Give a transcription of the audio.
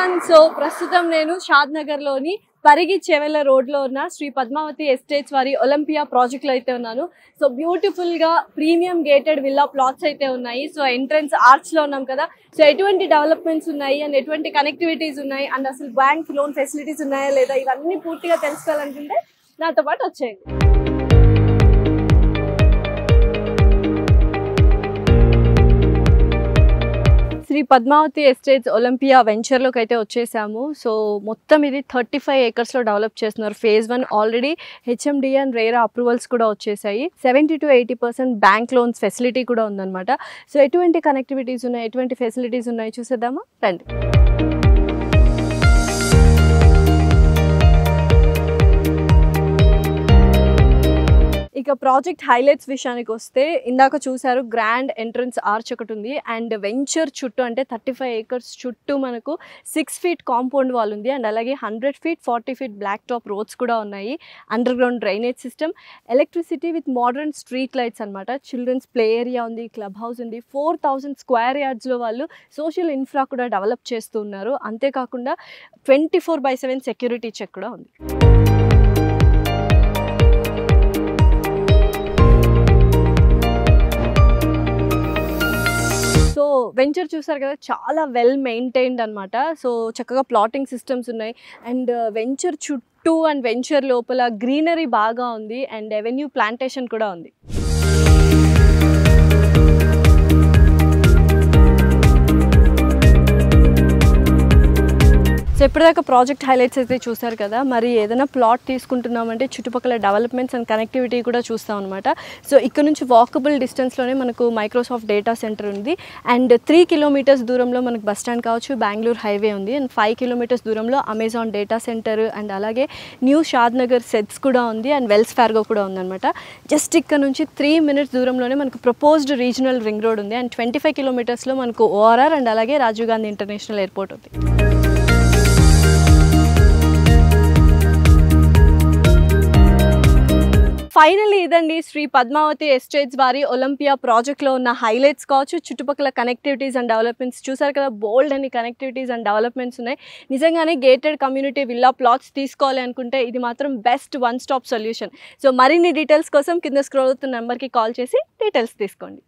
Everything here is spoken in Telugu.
ఎవ్రీవన్. సో ప్రస్తుతం నేను షాద్ నగర్ లోని పరిగి చెవెల రోడ్ లో ఉన్న శ్రీ పద్మావతి ఎస్టేట్స్ వారి ఒలింపియా ప్రాజెక్ట్ లో అయితే ఉన్నాను. సో బ్యూటిఫుల్ గా ప్రీమియం గేటెడ్ విల్లా ప్లాట్స్ అయితే ఉన్నాయి. సో ఎంట్రన్స్ ఆర్చ్ లో ఉన్నాం కదా. సో ఎటువంటి డెవలప్మెంట్స్ ఉన్నాయి అండ్ ఎటువంటి కనెక్టివిటీస్ ఉన్నాయి అండ్ అసలు బ్యాంక్ లోన్ ఫెసిలిటీస్ ఉన్నాయా లేదా ఇవన్నీ పూర్తిగా తెలుసుకోవాలనుకుంటే నాతో పాటు వచ్చేయండి. శ్రీ పద్మావతి ఎస్టేట్స్ ఒలింపియా వెంచర్లోకి అయితే వచ్చేసాము. సో మొత్తం ఇది 35 acres లో డెవలప్ చేస్తున్నారు. Phase 1 already HMD and RERA approvals కూడా వచ్చేసాయి. 70 to 80% బ్యాంక్ లోన్స్ ఫెసిలిటీ కూడా ఉందన్నమాట. సో ఎటువంటి కనెక్టివిటీస్ ఉన్నాయి, ఎటువంటి ఫెసిలిటీస్ ఉన్నాయి చూసేద్దామా రండి. ఇక ప్రాజెక్ట్ హైలైట్స్ విషయానికి వస్తే ఇందాక చూసారు గ్రాండ్ ఎంట్రన్స్ ఆర్చ్ ఒకటి ఉంది అండ్ వెంచర్ చుట్టూ అంటే 35 acres చుట్టూ మనకు 6 feet కాంపౌండ్ వాల్ ఉంది అండ్ అలాగే 100 feet 40 feet black top roads కూడా ఉన్నాయి. Under ground drainage system, electricity with modern street lights అనమాట. చిల్డ్రన్స్ ప్లే ఏరియా ఉంది, క్లబ్ హౌస్ ఉంది. 4000 square yardsలో వాళ్ళు సోషల్ ఇన్ఫ్రా కూడా డెవలప్ చేస్తూ ఉన్నారు. అంతేకాకుండా 24/7 సెక్యూరిటీ చెక్ కూడా ఉంది. సో వెంచర్ చూసారు కదా, చాలా వెల్ మెయింటైన్డ్ అనమాట. సో చక్కగా ప్లాటింగ్ సిస్టమ్స్ ఉన్నాయి అండ్ వెంచర్ చుట్టూ అండ్ వెంచర్ లోపల గ్రీనరీ బాగా ఉంది అండ్ ఎవెన్యూ ప్లాంటేషన్ కూడా ఉంది. సో ఇప్పటిదాకా ప్రాజెక్ట్ హైలైట్స్ అయితే చూసారు కదా. మరి ఏదైనా ప్లాట్ తీసుకుంటున్నామంటే చుట్టుపక్కల డెవలప్మెంట్స్ అండ్ కనెక్టివిటీ కూడా చూస్తాం అనమాట. సో ఇక్కడ నుంచి వాకబుల్ డిస్టెన్స్లోనే మనకు మైక్రోసాఫ్ట్ డేటా సెంటర్ ఉంది అండ్ 3 kilometers దూరంలో మనకు బస్ స్టాండ్ కావచ్చు, బెంగళూరు హైవే ఉంది అండ్ 5 kilometers దూరంలో అమెజాన్ డేటా సెంటర్ అండ్ అలాగే న్యూ షాద్ నగర్ సెట్స్ కూడా ఉంది అండ్ వెల్స్ ఫార్గో కూడా ఉందన్నమాట. జస్ట్ ఇక్కడ నుంచి 3 minutes దూరంలోనే మనకు ప్రపోజ్డ్ రీజనల్ రింగ్ రోడ్ ఉంది అండ్ 25 kilometersలో మనకు ఓఆర్ఆర్ అండ్ అలాగే రాజీవ్ గాంధీ ఇంటర్నేషనల్ ఎయిర్పోర్ట్ ఉంది. ఫైనల్లీ ఇదండి శ్రీ పద్మావతి ఎస్టేట్స్ వారి ఒలింపియా ప్రాజెక్ట్లో ఉన్న హైలైట్స్ కావచ్చు, చుట్టుపక్కల కనెక్టివిటీస్ అండ్ డెవలప్మెంట్స్ చూసారు కదా. బోల్డ్ అని కనెక్టివిటీస్ అండ్ డెవలప్మెంట్స్ ఉన్నాయి. నిజంగానే గేటెడ్ కమ్యూనిటీ విల్లా ప్లాట్స్ తీసుకోవాలి అనుకుంటే ఇది మాత్రం best one stop solution. So మరిన్ని డీటెయిల్స్ కోసం కింద స్క్రోల్ అవుతున్న నెంబర్కి కాల్ చేసి డీటెయిల్స్ తీసుకోండి.